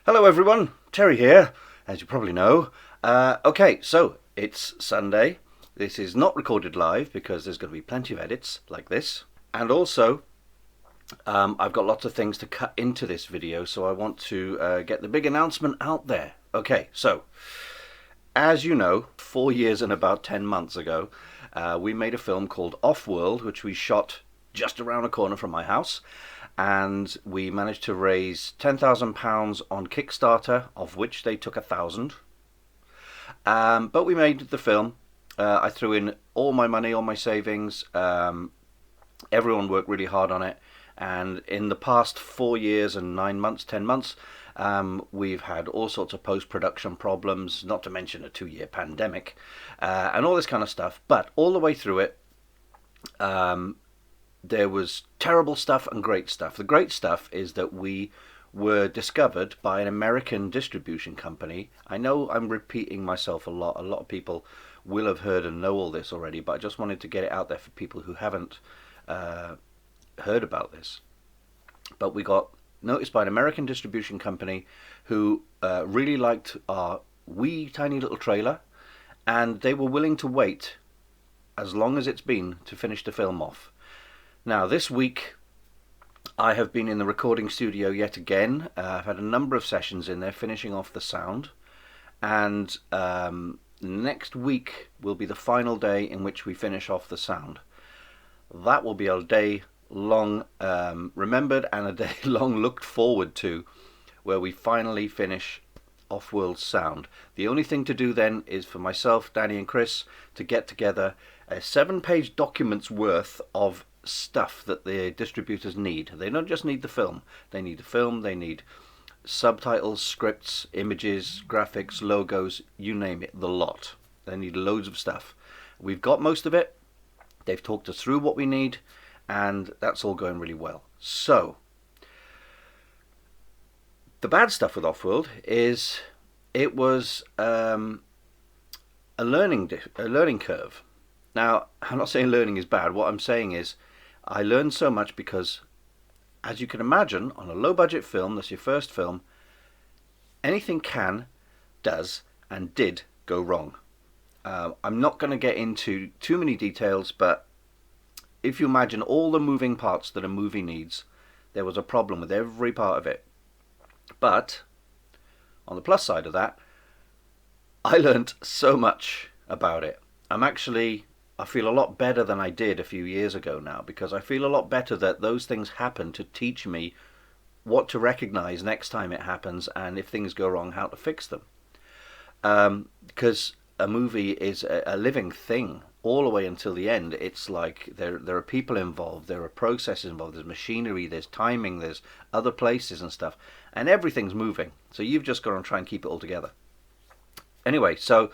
Hello everyone, Terry here, as you probably know. Okay, so it's Sunday. This is not recorded live because there's going to be plenty of edits like this. And also, I've got lots of things to cut into this video, so I want to get the big announcement out there. Okay, so, as you know, 4 years and about 10 months ago, we made a film called Offworld, which we shot just around the corner from my house. And we managed to raise £10,000 on Kickstarter, of which they took 1,000. But we made the film. I threw in all my money, all my savings. Everyone worked really hard on it. And in the past 4 years and 9 months, 10 months, we've had all sorts of post-production problems, not to mention a 2-year pandemic, and all this kind of stuff. But all the way through it, there was terrible stuff and great stuff. The great stuff is that we were discovered by an American distribution company. I know I'm repeating myself a lot. A lot of people will have heard and know all this already, but I just wanted to get it out there for people who haven't heard about this. But we got noticed by an American distribution company who really liked our wee tiny little trailer, and they were willing to wait as long as it's been to finish the film off. Now, this week, I have been in the recording studio yet again. I've had a number of sessions in there, finishing off the sound. And next week will be the final day in which we finish off the sound. That will be a day long remembered and a day long looked forward to, where we finally finish Offworld sound. The only thing to do then is for myself, Danny and Chris to get together a 7-page document's worth of stuff that the distributors need. They don't just need the film. They need the film, they need subtitles, scripts, images, graphics, logos, you name it, the lot. They need loads of stuff. We've got most of it. They've talked us through what we need, and that's all going really well. So, the bad stuff with Offworld is it was a learning curve. Now, I'm not saying learning is bad. What I'm saying is I learned so much because, as you can imagine, on a low-budget film, that's your first film, anything can, does, and did go wrong. I'm not going to get into too many details, but if you imagine all the moving parts that a movie needs, there was a problem with every part of it. But, on the plus side of that, I learned so much about it. I feel a lot better than I did a few years ago now, because I feel a lot better that those things happen to teach me what to recognize next time it happens, and if things go wrong, how to fix them. Because a movie is a living thing all the way until the end. It's like there are people involved, there are processes involved, there's machinery, there's timing, there's other places and stuff, and everything's moving. So you've just got to try and keep it all together. Anyway, so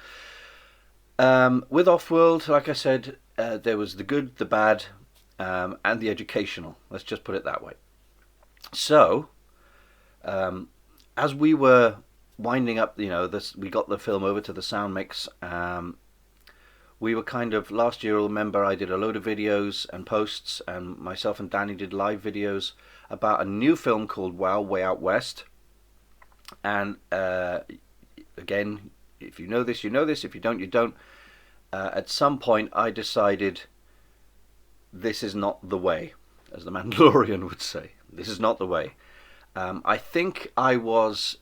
with Offworld, like I said, there was the good, the bad, and the educational. Let's just put it that way. So, as we were winding up, we got the film over to the sound mix. We were kind of, last year, I'll remember, I did a load of videos and posts, and myself and Danny did live videos about a new film called Wow, Way Out West. And again, if you know this, you know this. If you don't, you don't. At some point, I decided this is not the way, as the Mandalorian would say. This is not the way. I think I was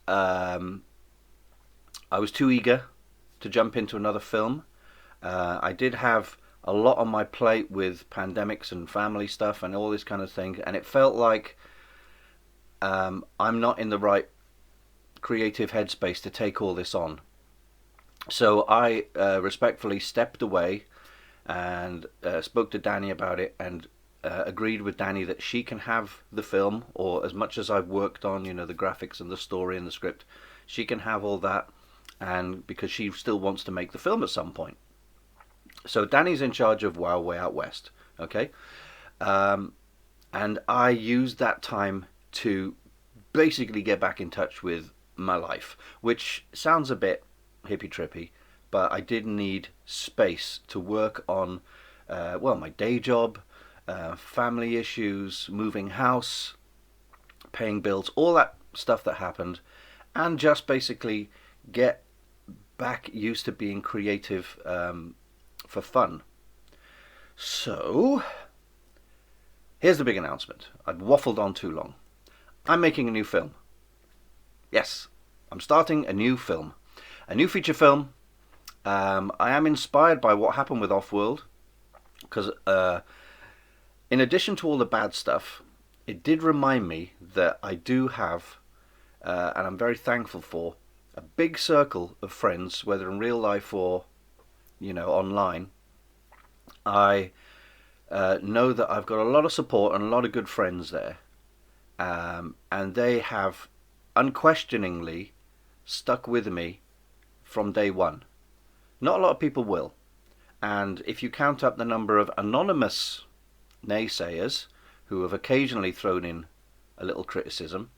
too eager to jump into another film. I did have a lot on my plate with pandemics and family stuff and all this kind of thing, and it felt like I'm not in the right creative headspace to take all this on. So I respectfully stepped away and spoke to Danny about it, and agreed with Danny that she can have the film, or as much as I've worked on, the graphics and the story and the script, she can have all that, and because she still wants to make the film at some point. So Danny's in charge of Wow, Way Out West, okay? And I used that time to basically get back in touch with my life, which sounds a bit hippy-trippy, but I did need space to work on, my day job, family issues, moving house, paying bills, all that stuff that happened. and just basically get back used to being creative for fun. So, here's the big announcement. I've waffled on too long. I'm making a new film. Yes, I'm starting a new film. A new feature film. I am inspired by what happened with Offworld, because in addition to all the bad stuff, it did remind me that I do have, and I'm very thankful for, a big circle of friends, whether in real life or, online. I know that I've got a lot of support and a lot of good friends there, and they have unquestioningly stuck with me from day one. Not a lot of people will, and if you count up the number of anonymous naysayers who have occasionally thrown in a little criticism,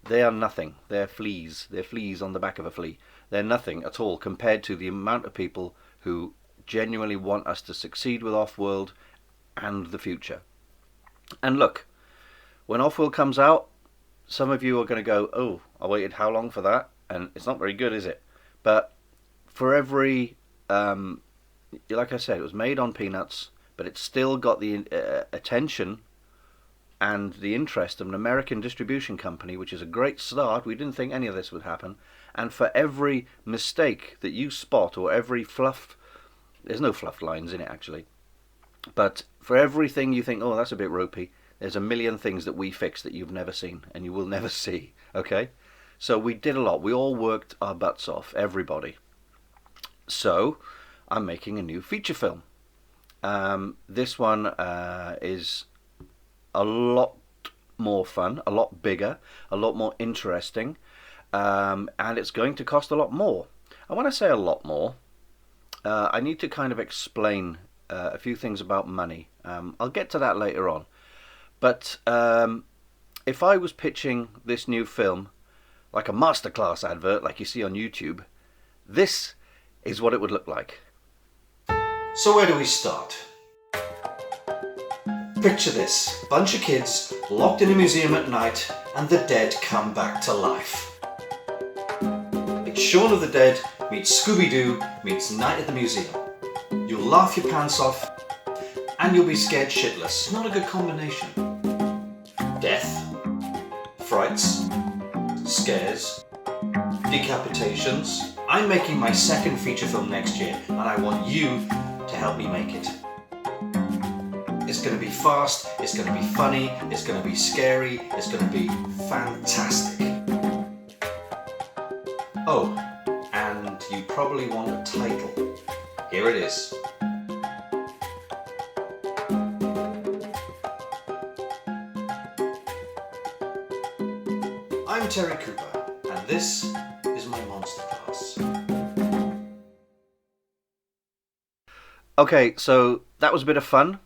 they are nothing. They're fleas. They're fleas on the back of a flea. They're nothing at all compared to the amount of people who genuinely want us to succeed with Offworld and the future. And look, when Offworld comes out, some of you are going to go, oh, I waited how long for that? And it's not very good, is it? But for every, like I said, it was made on peanuts, but it's still got the attention and the interest of an American distribution company, which is a great start. We didn't think any of this would happen. And for every mistake that you spot, or every fluff, there's no fluff lines in it actually, but for everything you think, oh, that's a bit ropey, there's a million things that we fixed that you've never seen and you will never see. Okay, so we did a lot. We all worked our butts off, everybody. So I'm making a new feature film. This one is a lot more fun, a lot bigger, a lot more interesting, and it's going to cost a lot more. And when I say a lot more, I need to kind of explain a few things about money. I'll get to that later on. But if I was pitching this new film like a masterclass advert like you see on YouTube, this is what it would look like. So where do we start? Picture this, bunch of kids locked in a museum at night and the dead come back to life. It's Shaun of the Dead meets Scooby-Doo meets Night at the Museum. You'll laugh your pants off and you'll be scared shitless. Not a good combination. Death, frights, scares, decapitations. I'm making my second feature film next year and I want you to help me make it. It's going to be fast, it's going to be funny, it's going to be scary, it's going to be fantastic. Oh, and you probably want a title. Here it is. I'm Terry Cooper, and this is my monster class. Okay, so that was a bit of fun.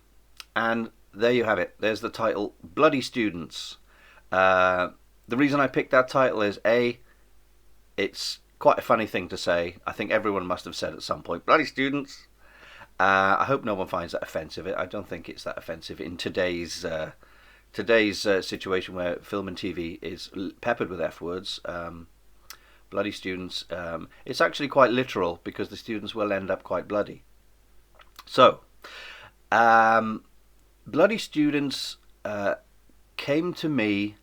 And there you have it. There's the title, Bloody Students. The reason I picked that title is, A, it's quite a funny thing to say. I think everyone must have said at some point, Bloody Students. I hope no one finds that offensive. I don't think it's that offensive in today's situation where film and TV is peppered with F words. Bloody Students. It's actually quite literal because the students will end up quite bloody. So, Bloody Students came to me,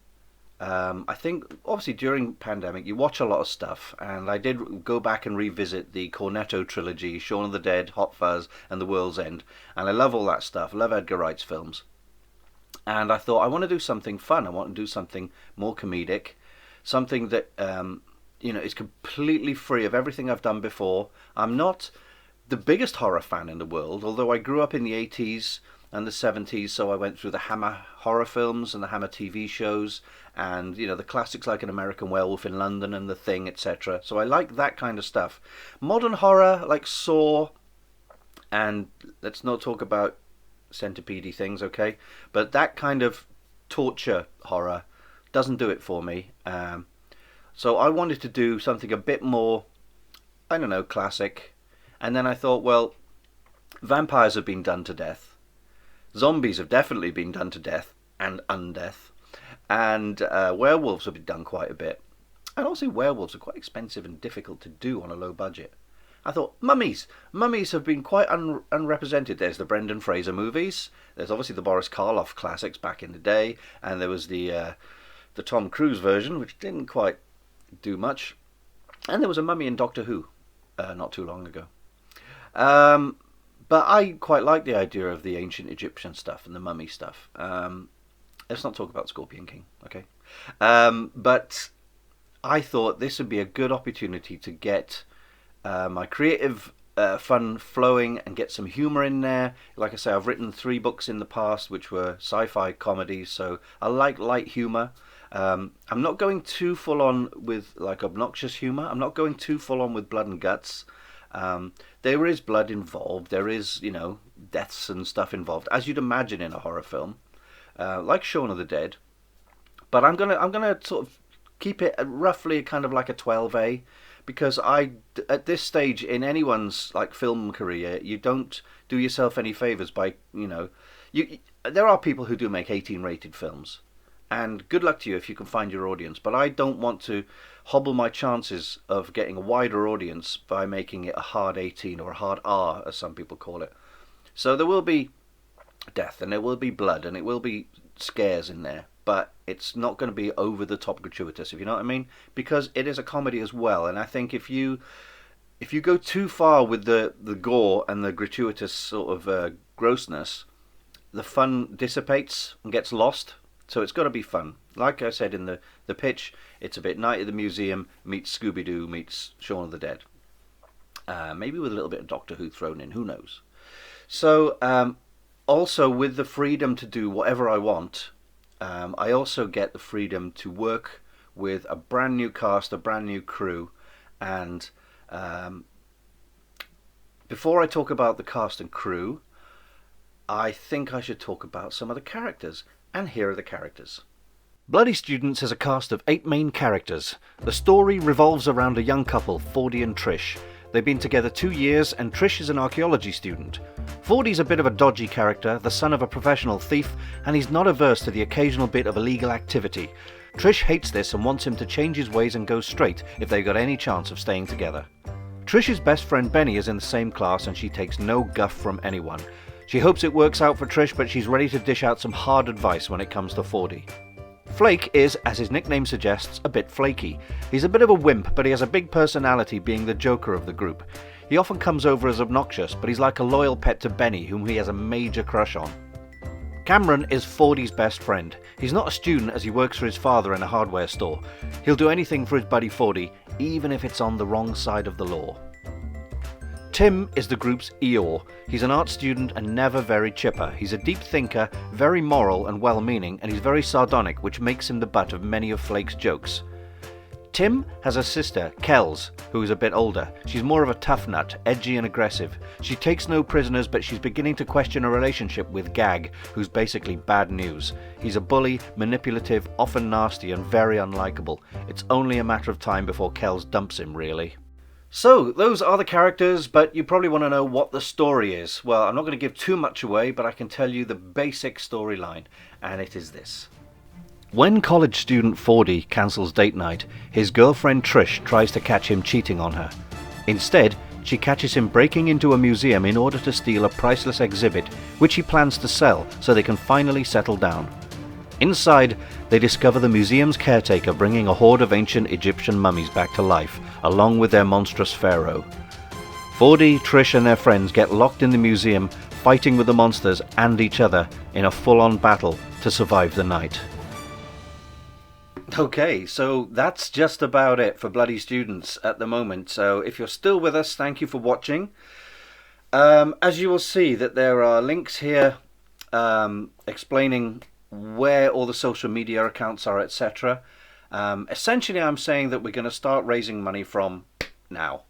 I think, obviously during pandemic, you watch a lot of stuff, and I did go back and revisit the Cornetto trilogy, Shaun of the Dead, Hot Fuzz, and The World's End, and I love all that stuff. I love Edgar Wright's films. And I thought, I want to do something fun. I want to do something more comedic, something that, is completely free of everything I've done before. I'm not the biggest horror fan in the world, although I grew up in the 80s and the 70s, so I went through the Hammer horror films and the Hammer TV shows, and the classics like An American Werewolf in London and The Thing, etc. So I like that kind of stuff. Modern horror like Saw, and let's not talk about centipede things, okay? But that kind of torture horror doesn't do it for me. So I wanted to do something a bit more, I don't know, classic. And then I thought, well, vampires have been done to death. Zombies have definitely been done to death and undeath. And werewolves have been done quite a bit. And also werewolves are quite expensive and difficult to do on a low budget. I thought, mummies! Mummies have been quite unrepresented. There's the Brendan Fraser movies. There's obviously the Boris Karloff classics back in the day. And there was the Tom Cruise version, which didn't quite do much. And there was a mummy in Doctor Who not too long ago. But I quite like the idea of the ancient Egyptian stuff and the mummy stuff. Let's not talk about Scorpion King, okay? But I thought this would be a good opportunity to get my creative fun flowing and get some humor in there. Like I say, I've written 3 books in the past which were sci-fi comedies, so I like light humor. I'm not going too full on with like obnoxious humor. I'm not going too full on with blood and guts. There is blood involved. There is, deaths and stuff involved, as you'd imagine in a horror film, like Shaun of the Dead. But I'm gonna sort of keep it roughly kind of like a 12A, because at this stage in anyone's like film career, you don't do yourself any favors by there are people who do make 18 rated films, and good luck to you if you can find your audience. But I don't want to hobble my chances of getting a wider audience by making it a hard 18 or a hard R, as some people call it. So there will be death and there will be blood and it will be scares in there, but it's not going to be over the top gratuitous, if you know what I mean, because it is a comedy as well. And I think if you go too far with the gore and the gratuitous sort of grossness, the fun dissipates and gets lost. So it's got to be fun. Like I said in the pitch, it's a bit Night at the Museum meets Scooby-Doo meets Shaun of the Dead. Maybe with a little bit of Doctor Who thrown in, who knows. So also with the freedom to do whatever I want, I also get the freedom to work with a brand new cast, a brand new crew. And before I talk about the cast and crew, I think I should talk about some of the characters. And here are the characters. Bloody Students is a cast of 8 main characters. The story revolves around a young couple, Fordy and Trish. They've been together 2 years, and Trish is an archaeology student. Fordy's a bit of a dodgy character, the son of a professional thief, and he's not averse to the occasional bit of illegal activity. Trish hates this and wants him to change his ways and go straight if they've got any chance of staying together. Trish's best friend Benny is in the same class, and she takes no guff from anyone. She hopes it works out for Trish, but she's ready to dish out some hard advice when it comes to Fordy. Flake is, as his nickname suggests, a bit flaky. He's a bit of a wimp, but he has a big personality, being the joker of the group. He often comes over as obnoxious, but he's like a loyal pet to Benny, whom he has a major crush on. Cameron is Fordy's best friend. He's not a student, as he works for his father in a hardware store. He'll do anything for his buddy Fordy, even if it's on the wrong side of the law. Tim is the group's Eeyore. He's an art student and never very chipper. He's a deep thinker, very moral and well-meaning, and he's very sardonic, which makes him the butt of many of Flake's jokes. Tim has a sister, Kels, who is a bit older. She's more of a tough nut, edgy and aggressive. She takes no prisoners, but she's beginning to question her relationship with Gag, who's basically bad news. He's a bully, manipulative, often nasty, and very unlikable. It's only a matter of time before Kels dumps him, really. So, those are the characters, but you probably want to know what the story is. Well, I'm not going to give too much away, but I can tell you the basic storyline, and it is this. When college student Fordy cancels date night, his girlfriend Trish tries to catch him cheating on her. Instead, she catches him breaking into a museum in order to steal a priceless exhibit, which he plans to sell so they can finally settle down. Inside, they discover the museum's caretaker bringing a horde of ancient Egyptian mummies back to life, along with their monstrous pharaoh. Fordy, Trish and their friends get locked in the museum, fighting with the monsters and each other in a full-on battle to survive the night. Okay, so that's just about it for Bloody Students at the moment. So if you're still with us, thank you for watching. As you will see that there are links here explaining where all the social media accounts are, etc. Essentially, I'm saying that we're going to start raising money from now.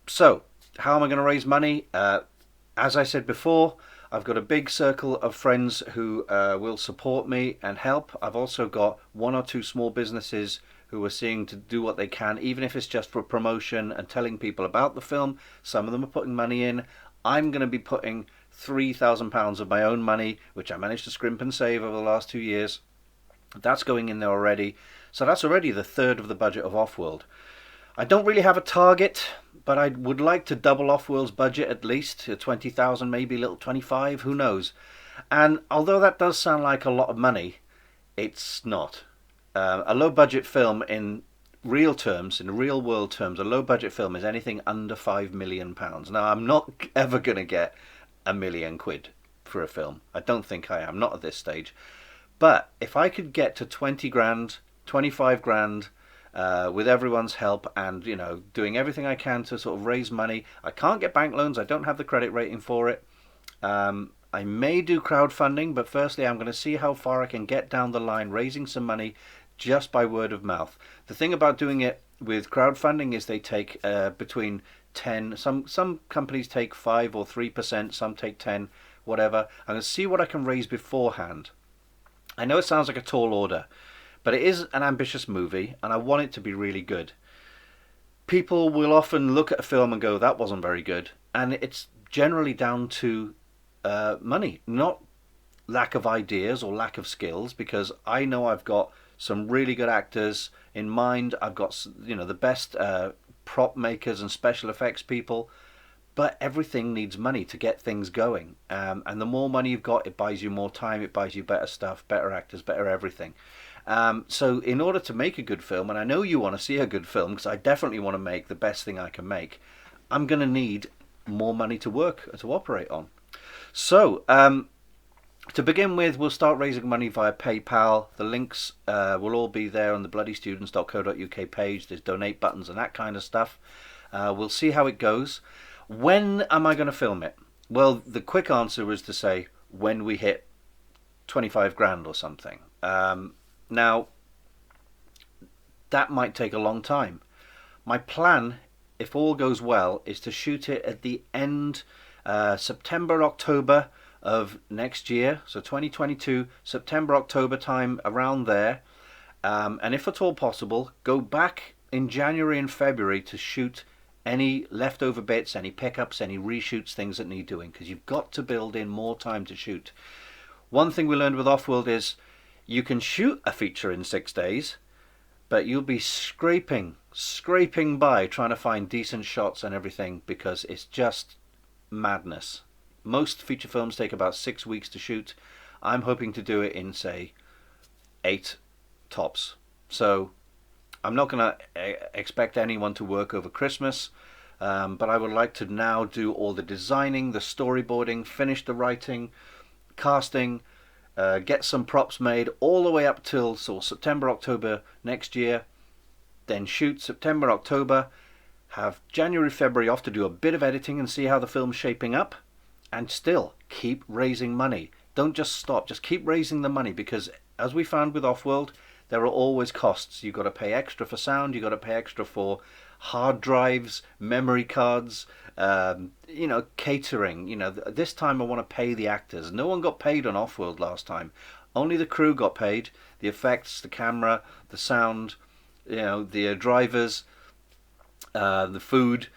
So, how am I going to raise money? As I said before, I've got a big circle of friends who will support me and help. I've also got 1 or 2 small businesses who are seeing to do what they can, even if it's just for promotion and telling people about the film. Some of them are putting money in. I'm going to be putting £3,000 of my own money, which I managed to scrimp and save over the last 2 years. That's going in there already. So that's already the third of the budget of Offworld. I don't really have a target, but I would like to double Offworld's budget at least to 20,000, maybe a little 25, who knows. And although that does sound like a lot of money, it's not. A low budget film in real terms, in real world terms, a low budget film is anything under £5 million. Now, I'm not ever going to get £1 million for a film. I don't think I am, not at this stage. But if I could get to 20 grand, 25 grand, with everyone's help and, doing everything I can to sort of raise money. I can't get bank loans. I don't have the credit rating for it. I may do crowdfunding, but firstly I'm going to see how far I can get down the line raising some money just by word of mouth. The thing about doing it with crowdfunding is they take between 10, some companies take 5 or 3%, some take 10, whatever. I'm going to see what I can raise beforehand. I know it sounds like a tall order, but it is an ambitious movie and I want it to be really good. People will often look at a film and go, that wasn't very good, and it's generally down to money, not lack of ideas or lack of skills, because I know I've got some really good actors in mind. I've got the best prop makers and special effects people, but everything needs money to get things going. And the more money you've got, it buys you more time, it buys you better stuff, better actors, better everything. So in order to make a good film, and I know you want to see a good film because I definitely want to make the best thing I can make, I'm going to need more money to operate on. So to begin with, we'll start raising money via PayPal. The links will all be there on the bloodystudents.co.uk page. There's donate buttons and that kind of stuff. We'll see how it goes. When am I going to film it? Well, the quick answer was to say when we hit 25 grand or something. Now, that might take a long time. My plan, if all goes well, is to shoot it at the end September, October of next year. So 2022, September, October time, around there. And if at all possible, go back in January and February to shoot any leftover bits, any pickups, any reshoots, things that need doing, because you've got to build in more time to shoot. One thing we learned with Offworld is you can shoot a feature in 6 days, but you'll be scraping by trying to find decent shots and everything, because it's just madness. Most feature films take about 6 weeks to shoot. I'm hoping to do it in, say, 8 tops. So I'm not going to expect anyone to work over Christmas, but I would like to now do all the designing, the storyboarding, finish the writing, casting, get some props made all the way up till September, October next year, then shoot September, October, have January, February off to do a bit of editing and see how the film's shaping up, and still keep raising money. Don't just stop, just keep raising the money, because as we found with Offworld, there are always costs. You've got to pay extra for sound, you've got to pay extra for hard drives, memory cards, catering. This time I want to pay the actors. No one got paid on Offworld last time. Only the crew got paid. The effects, the camera, the sound, the drivers, the food,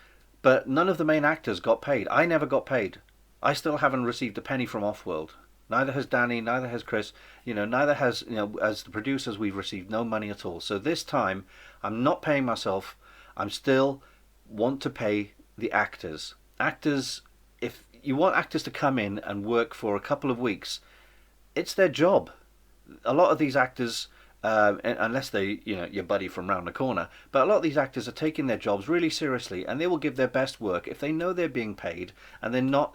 but none of the main actors got paid. I never got paid. I still haven't received a penny from Offworld. Neither has Danny, neither has Chris, neither has, as the producers, we've received no money at all. So this time, I'm not paying myself. I'm still want to pay the actors. Actors, if you want actors to come in and work for a couple of weeks, it's their job. A lot of these actors, unless they, your buddy from round the corner, but a lot of these actors are taking their jobs really seriously, and they will give their best work if they know they're being paid and they're not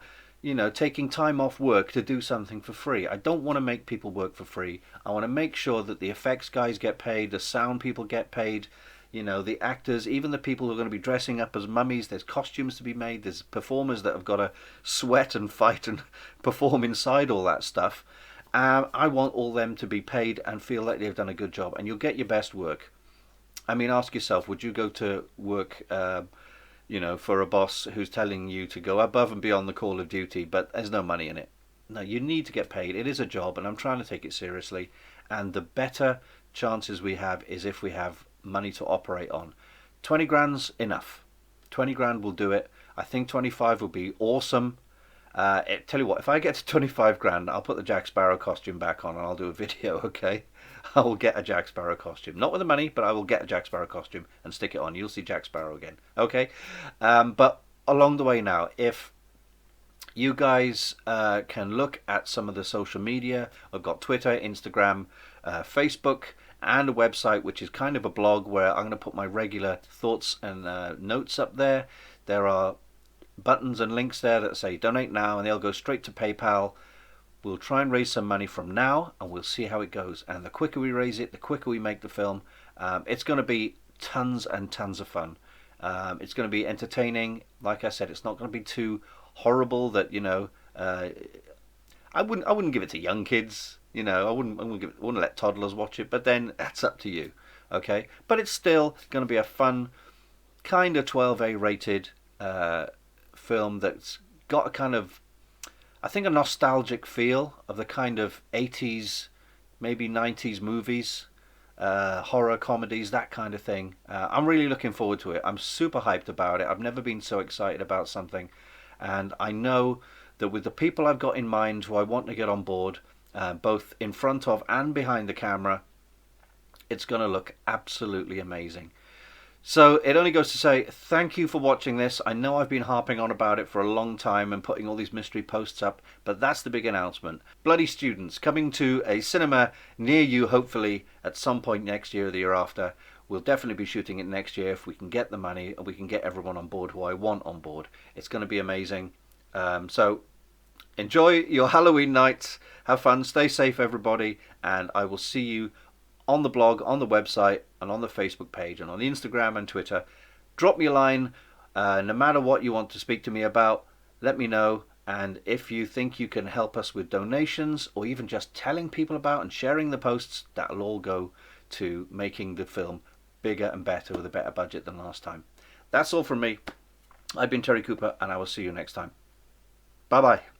taking time off work to do something for free. I don't want to make people work for free. I want to make sure that the effects guys get paid, the sound people get paid, the actors, even the people who are going to be dressing up as mummies. There's costumes to be made. There's performers that have got to sweat and fight and perform inside all that stuff. I want all them to be paid and feel like they've done a good job, and you'll get your best work. I mean, ask yourself, would you go to work for a boss who's telling you to go above and beyond the call of duty, but there's no money in it? No, you need to get paid. It is a job, and I'm trying to take it seriously. And the better chances we have is if we have money to operate on. 20 grand's enough. 20 grand will do it. I think 25 will be awesome. Tell you what, if I get to 25 grand, I'll put the Jack Sparrow costume back on and I'll do a video, okay? I will get a Jack Sparrow costume. Not with the money, but I will get a Jack Sparrow costume and stick it on. You'll see Jack Sparrow again. Okay? But along the way now, if you guys can look at some of the social media. I've got Twitter, Instagram, Facebook, and a website which is kind of a blog where I'm going to put my regular thoughts and notes up there. There are buttons and links there that say donate now, and they'll go straight to PayPal. We'll try and raise some money from now, and we'll see how it goes. And the quicker we raise it, the quicker we make the film. It's going to be tons and tons of fun. It's going to be entertaining. Like I said, it's not going to be too horrible that I wouldn't give it to young kids. I wouldn't let toddlers watch it. But then that's up to you. Okay, but it's still going to be a fun kind of 12A rated film that's got a kind of, I think, a nostalgic feel of the kind of 80s, maybe 90s movies, horror comedies, that kind of thing. I'm really looking forward to it. I'm super hyped about it. I've never been so excited about something. And I know that with the people I've got in mind who I want to get on board, both in front of and behind the camera, it's going to look absolutely amazing. So it only goes to say thank you for watching this. I know I've been harping on about it for a long time and putting all these mystery posts up, but that's the big announcement. Bloody Students, coming to a cinema near you, hopefully at some point next year or the year after. We'll definitely be shooting it next year if we can get the money and we can get everyone on board who I want on board. It's going to be amazing. So enjoy your Halloween nights. Have fun. Stay safe, everybody. And I will see you on the blog, on the website, and on the Facebook page, and on the Instagram and Twitter. Drop me a line. No matter what you want to speak to me about, let me know. And if you think you can help us with donations, or even just telling people about and sharing the posts, that'll all go to making the film bigger and better with a better budget than last time. That's all from me. I've been Terry Cooper, and I will see you next time. Bye bye.